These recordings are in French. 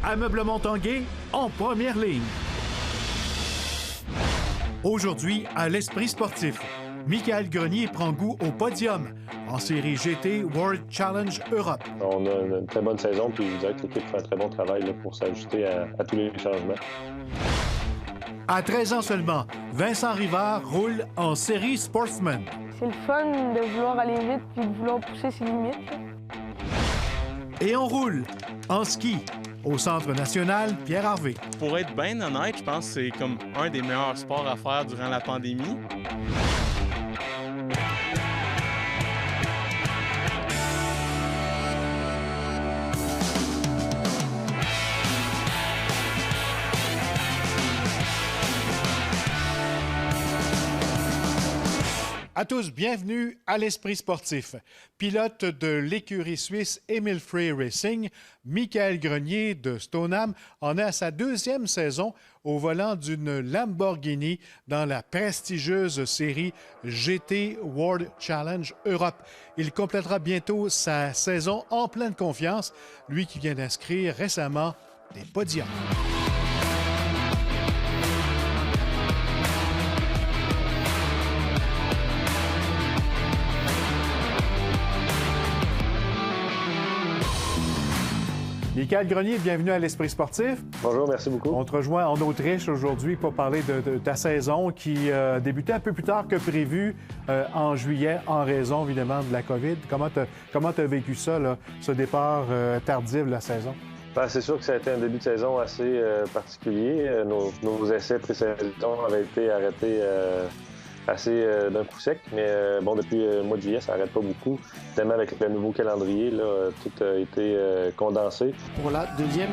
Ameublement Tanguay en première ligne. Aujourd'hui, à l'Esprit sportif, Michael Grenier prend goût au podium en série GT World Challenge Europe. On a une très bonne saison, puis je dirais que l'équipe fait un très bon travail là, pour s'ajuster à tous les changements. À 13 ans seulement, Vincent Rivard roule en série Sportsman. C'est le fun de vouloir aller vite puis de vouloir pousser ses limites. Et on roule en ski au Centre national Pierre-Harvey. Pour être bien honnête, je pense que c'est comme un des meilleurs sports à faire durant la pandémie. À tous, bienvenue à l'Esprit sportif. Pilote de l'écurie suisse Emil Frey Racing, Michael Grenier de Stoneham en est à sa deuxième saison au volant d'une Lamborghini dans la prestigieuse série GT World Challenge Europe. Il complétera bientôt sa saison en pleine confiance, lui qui vient d'inscrire récemment des podiums. Michael Grenier, bienvenue à l'Esprit sportif. Bonjour, merci beaucoup. On te rejoint en Autriche aujourd'hui pour parler de ta saison qui débutait un peu plus tard que prévu en juillet en raison évidemment de la COVID. Comment tu as vécu ça, là, ce départ tardif de la saison? Ben, c'est sûr que ça a été un début de saison assez particulier. Nos essais pré-saison avaient été arrêtés assez d'un coup sec, mais bon, depuis le mois de juillet, ça n'arrête pas beaucoup. Évidemment, avec le nouveau calendrier, là, tout a été condensé. Pour la deuxième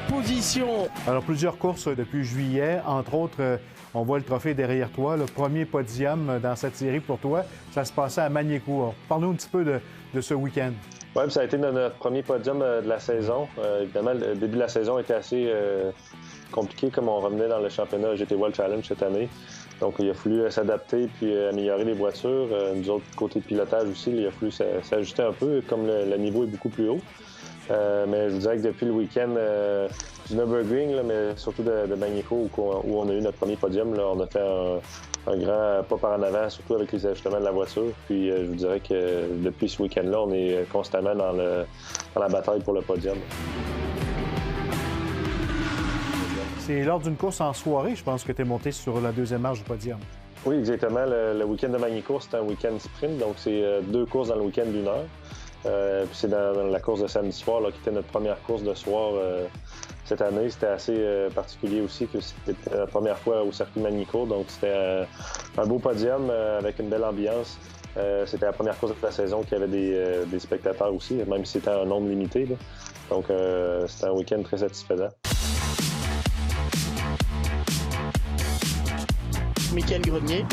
position. Alors, plusieurs courses depuis juillet, entre autres, on voit le trophée derrière toi, le premier podium dans cette série pour toi. Ça se passait à Magny-Cours. Parle-nous un petit peu de ce week-end. Oui, ça a été notre premier podium de la saison. Évidemment, le début de la saison était assez compliqué, comme on revenait dans le championnat GT World Challenge cette année. Donc, il a fallu s'adapter puis améliorer les voitures. Nous autres, côté de pilotage aussi, il a fallu s'ajuster un peu, comme le niveau est beaucoup plus haut. Mais je vous dirais que depuis le week-end du Nürburgring, là, mais surtout de Magny-Cours, où on a eu notre premier podium, là, on a fait un grand pas par en avant, surtout avec les ajustements de la voiture. Puis je vous dirais que depuis ce week-end-là, on est constamment dans la bataille pour le podium. C'est lors d'une course en soirée, je pense, que tu es monté sur la deuxième marche du podium. Oui, exactement. Le week-end de Magny-Cours, c'était un week-end sprint, donc c'est deux courses dans le week-end d'une heure. Puis c'est dans la course de samedi soir, là, qui était notre première course de soir cette année. C'était assez particulier aussi, que c'était la première fois au circuit Magny-Cours, donc c'était un beau podium avec une belle ambiance. C'était la première course de la saison qui avait des spectateurs aussi, même si c'était un nombre limité, là. Donc c'était un week-end très satisfaisant. Michael Grenier.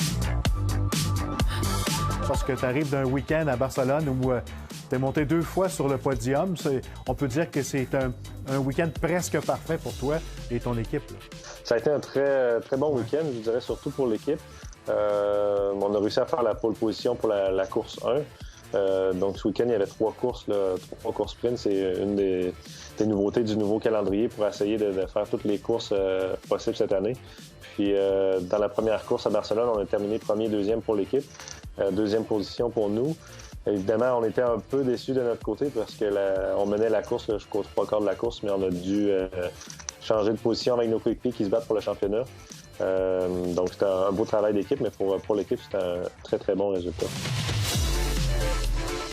Parce que tu arrives d'un week-end à Barcelone où tu es monté deux fois sur le podium. On peut dire que c'est un week-end presque parfait pour toi et ton équipe, là. Ça a été un très, très bon week-end, je dirais, surtout pour l'équipe. On a réussi à faire la pole position pour la course 1. Donc, ce week-end, il y avait trois courses sprint. C'est une des nouveautés du nouveau calendrier pour essayer de faire toutes les courses possibles cette année. Puis, dans la première course à Barcelone, on a terminé premier, deuxième pour l'équipe. Deuxième position pour nous. Évidemment, on était un peu déçus de notre côté parce on menait la course jusqu'aux trois quarts de la course, mais on a dû changer de position avec nos coéquipiers qui se battent pour le championnat. Donc, c'était un beau travail d'équipe, mais pour l'équipe, c'était un très, très bon résultat.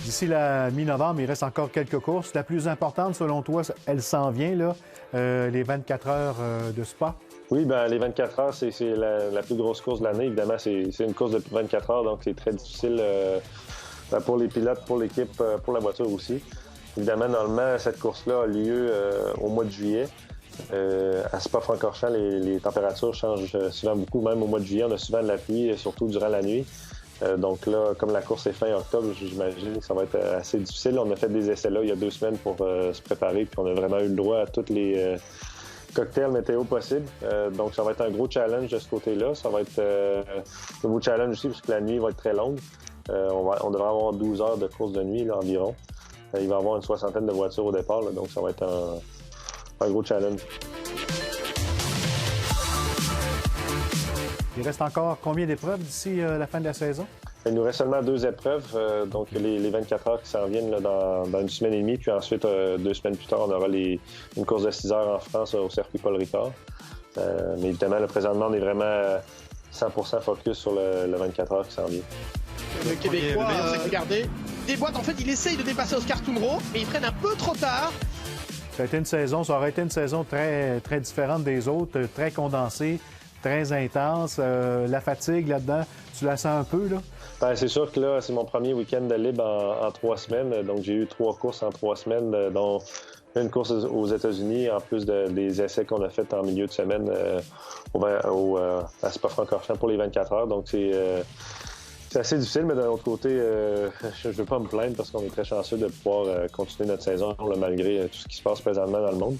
D'ici la mi-novembre, il reste encore quelques courses. La plus importante, selon toi, elle s'en vient, là, les 24 heures de Spa. Oui, bien, les 24 heures, c'est la plus grosse course de l'année. Évidemment, c'est une course de 24 heures, donc c'est très difficile pour les pilotes, pour l'équipe, pour la voiture aussi. Évidemment, normalement, cette course-là a lieu au mois de juillet. À Spa-Francorchamps, les températures changent souvent beaucoup. Même au mois de juillet, on a souvent de la pluie, surtout durant la nuit. Donc là, comme la course est fin octobre, j'imagine que ça va être assez difficile. On a fait des essais là il y a 2 semaines pour se préparer, puis on a vraiment eu le droit à toutes les cocktails météo possibles. Donc ça va être un gros challenge de ce côté-là. Ça va être un nouveau challenge aussi, parce que la nuit va être très longue. On devrait avoir 12 heures de course de nuit là, environ. Il va y avoir une soixantaine de voitures au départ, là, donc ça va être un gros challenge. Il reste encore combien d'épreuves d'ici la fin de la saison? Il nous reste seulement 2 épreuves, donc les 24 heures qui s'en viennent là, dans une semaine et demie. Puis ensuite, 2 semaines plus tard, on aura une course de 6 heures en France au circuit Paul Ricard. Mais évidemment, là, présentement, on est vraiment 100% focus sur le 24 heures qui s'en vient. Le Québécois, regardez, déboîte. En fait, il essaye de dépasser Oscar Tounro, mais ils prennent un peu trop tard. Ça aurait été une saison très, très différente des autres, très condensée, très intense. La fatigue là-dedans, tu la sens un peu, là? Ben, c'est sûr que là, c'est mon premier week-end de libre en 3 semaines. Donc, j'ai eu 3 courses en 3 semaines, dont une course aux États-Unis, en plus des essais qu'on a fait en milieu de semaine à Spa-Francorchamps pour les 24 heures. Donc, c'est assez difficile, mais d'un autre côté, je ne veux pas me plaindre parce qu'on est très chanceux de pouvoir continuer notre saison là, malgré tout ce qui se passe présentement dans le monde.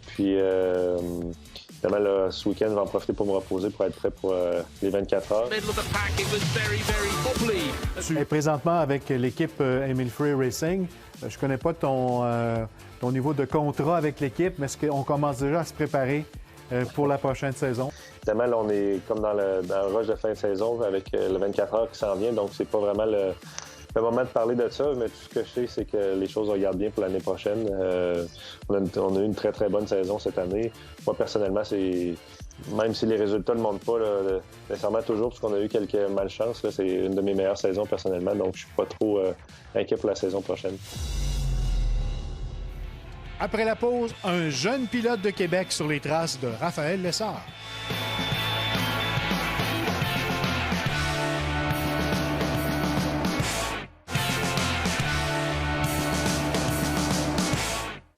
Puis, évidemment, là, ce week-end, je vais en profiter pour me reposer pour être prêt pour les 24 heures. Tu es présentement avec l'équipe Emil Frey Racing. Je connais pas ton niveau de contrat avec l'équipe, mais est-ce qu'on commence déjà à se préparer pour la prochaine saison? Évidemment, là, on est comme dans le rush de fin de saison avec le 24 heures qui s'en vient, donc c'est pas vraiment le moment de parler de ça, mais tout ce que je sais, c'est que les choses regardent bien pour l'année prochaine. On a eu une très, très bonne saison cette année. Moi, personnellement, même si les résultats ne montent pas nécessairement toujours, parce qu'on a eu quelques malchances, là, c'est une de mes meilleures saisons personnellement, donc je suis pas trop inquiet pour la saison prochaine. Après la pause, un jeune pilote de Québec sur les traces de Raphaël Lessard.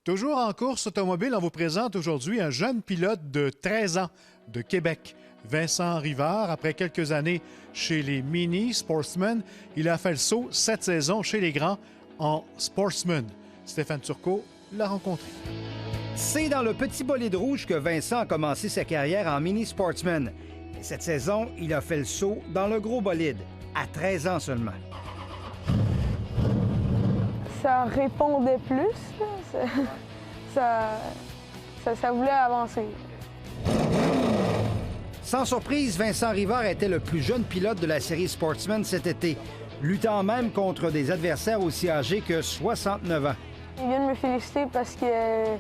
Toujours en course automobile, on vous présente aujourd'hui un jeune pilote de 13 ans de Québec, Vincent Rivard. Après quelques années chez les Mini Sportsmen, il a fait le saut cette saison chez les grands en Sportsman. Stéphane Turcot l'a rencontré. C'est dans le petit bolide rouge que Vincent a commencé sa carrière en Mini Sportsman. Et cette saison, il a fait le saut dans le gros bolide, à 13 ans seulement. Ça répondait plus, là. Ça voulait avancer. Sans surprise, Vincent Rivard était le plus jeune pilote de la série Sportsman cet été, luttant même contre des adversaires aussi âgés que 69 ans. Il vient de me féliciter parce que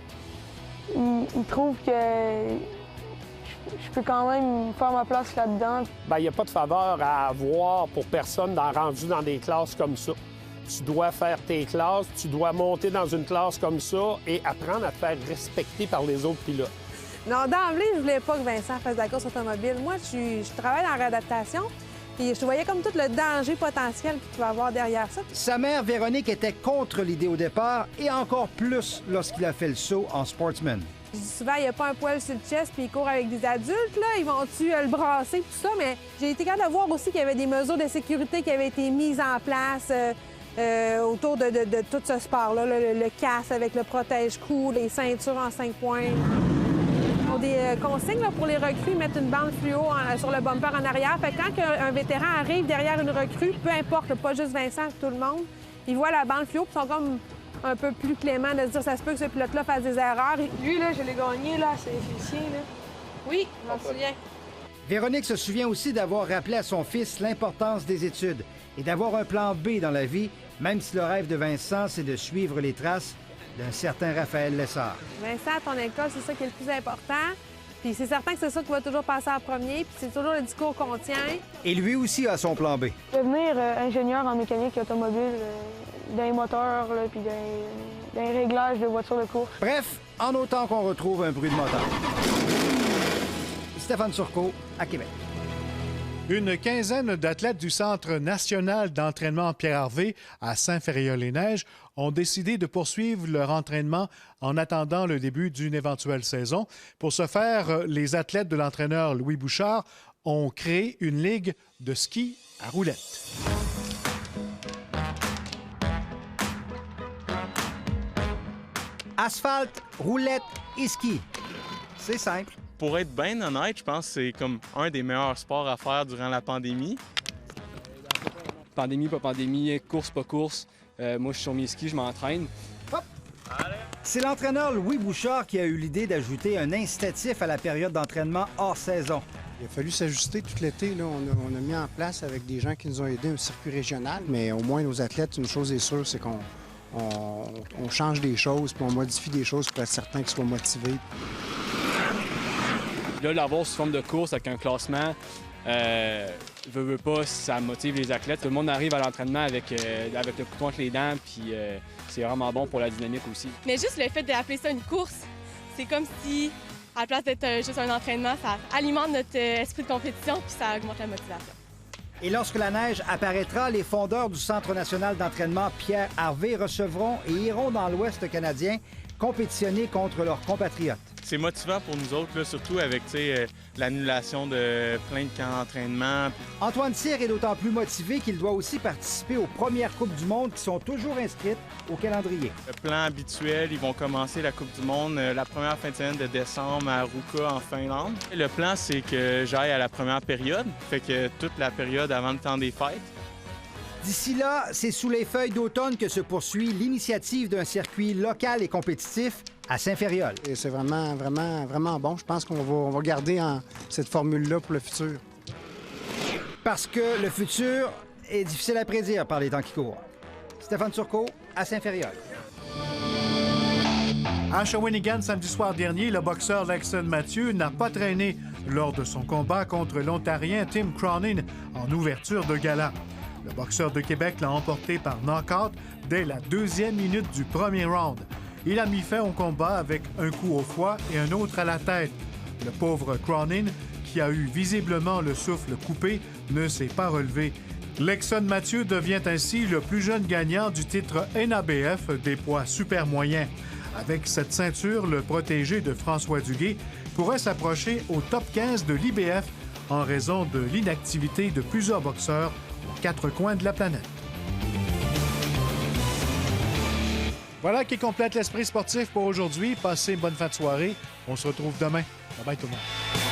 il trouve que je peux quand même faire ma place là-dedans. Bien, il n'y a pas de faveur à avoir pour personne rendu dans des classes comme ça. Tu dois faire tes classes, tu dois monter dans une classe comme ça et apprendre à te faire respecter par les autres pilotes. Non, d'emblée, je voulais pas que Vincent fasse de la course automobile. Moi, je travaille en réadaptation, puis je voyais comme tout le danger potentiel que tu vas avoir derrière ça. Sa mère, Véronique, était contre l'idée au départ et encore plus lorsqu'il a fait le saut en Sportsman. Je dis souvent, il n'y a pas un poil sur le chest, puis il court avec des adultes, là. Ils vont-tu le brasser, tout ça? Mais j'ai été capable de voir aussi qu'il y avait des mesures de sécurité qui avaient été mises en place autour de tout ce sport-là. Le casque avec le protège-cou, les ceintures en 5 points. Ils ont des consignes là, pour les recrues, ils mettent une bande fluo sur le bumper en arrière. Fait que quand un vétéran arrive derrière une recrue, peu importe, pas juste Vincent, tout le monde, ils voient la bande fluo, puis sont comme un peu plus cléments de se dire ça se peut que ce pilote-là fasse des erreurs. Lui, là, je l'ai gagné, là, c'est Félicien, là. Oui, je m'en souviens. Véronique se souvient aussi d'avoir rappelé à son fils l'importance des études et d'avoir un plan B dans la vie, même si le rêve de Vincent, c'est de suivre les traces d'un certain Raphaël Lessard. Vincent, à ton école, c'est ça qui est le plus important. Puis c'est certain que c'est ça qui va toujours passer en premier, puis c'est toujours le discours qu'on tient. Et lui aussi a son plan B. Devenir ingénieur en mécanique automobile, dans les moteurs, là, puis dans les réglages de voitures de course. Bref, en autant qu'on retrouve un bruit de moteur. Stéphane Turcot, à Québec. Une quinzaine d'athlètes du Centre national d'entraînement Pierre-Harvey à Saint-Ferréol-les-Neiges ont décidé de poursuivre leur entraînement en attendant le début d'une éventuelle saison. Pour ce faire, les athlètes de l'entraîneur Louis Bouchard ont créé une ligue de ski à roulettes. Asphalte, roulettes et ski. C'est simple. Pour être bien honnête, je pense que c'est comme un des meilleurs sports à faire durant la pandémie. Pandémie, pas pandémie, course, pas course. Moi, je suis sur mes skis, je m'entraîne. Hop! C'est l'entraîneur Louis Bouchard qui a eu l'idée d'ajouter un incitatif à la période d'entraînement hors saison. Il a fallu s'ajuster tout l'été. On a mis en place avec des gens qui nous ont aidés un circuit régional, mais au moins nos athlètes, une chose est sûre, c'est qu'on change des choses puis on modifie des choses pour être certain qu'ils soient motivés. Là, l'avoir sous forme de course avec un classement, veut pas, ça motive les athlètes. Tout le monde arrive à l'entraînement avec le couteau entre les dents, puis c'est vraiment bon pour la dynamique aussi. Mais juste le fait d'appeler ça une course, c'est comme si, à la place d'être juste un entraînement, ça alimente notre esprit de compétition puis ça augmente la motivation. Et lorsque la neige apparaîtra, les fondeurs du Centre national d'entraînement Pierre Harvey recevront et iront dans l'Ouest canadien compétitionner contre leurs compatriotes. C'est motivant pour nous autres, là, surtout avec l'annulation de plein de camps d'entraînement. Antoine Cyr est d'autant plus motivé qu'il doit aussi participer aux premières Coupes du monde qui sont toujours inscrites au calendrier. Le plan habituel, ils vont commencer la Coupe du monde la première fin de semaine de décembre à Ruka en Finlande. Le plan, c'est que j'aille à la première période, fait que toute la période avant le temps des fêtes. D'ici là, c'est sous les feuilles d'automne que se poursuit l'initiative d'un circuit local et compétitif à Saint-Ferriol. Et c'est vraiment bon. Je pense qu'on va garder cette formule-là pour le futur. Parce que le futur est difficile à prédire par les temps qui courent. Stéphane Turcot, à Saint-Ferriol. À Shawinigan, samedi soir dernier, le boxeur Lexon Mathieu n'a pas traîné lors de son combat contre l'Ontarien Tim Cronin en ouverture de gala. Le boxeur de Québec l'a emporté par knockout dès la 2e minute du premier round. Il a mis fin au combat avec un coup au foie et un autre à la tête. Le pauvre Cronin, qui a eu visiblement le souffle coupé, ne s'est pas relevé. Lexon Mathieu devient ainsi le plus jeune gagnant du titre NABF des poids super moyens. Avec cette ceinture, le protégé de François Duguay pourrait s'approcher au top 15 de l'IBF en raison de l'inactivité de plusieurs boxeurs aux 4 coins de la planète. Voilà qui complète l'Esprit sportif pour aujourd'hui. Passez une bonne fin de soirée. On se retrouve demain. Bye bye tout le monde.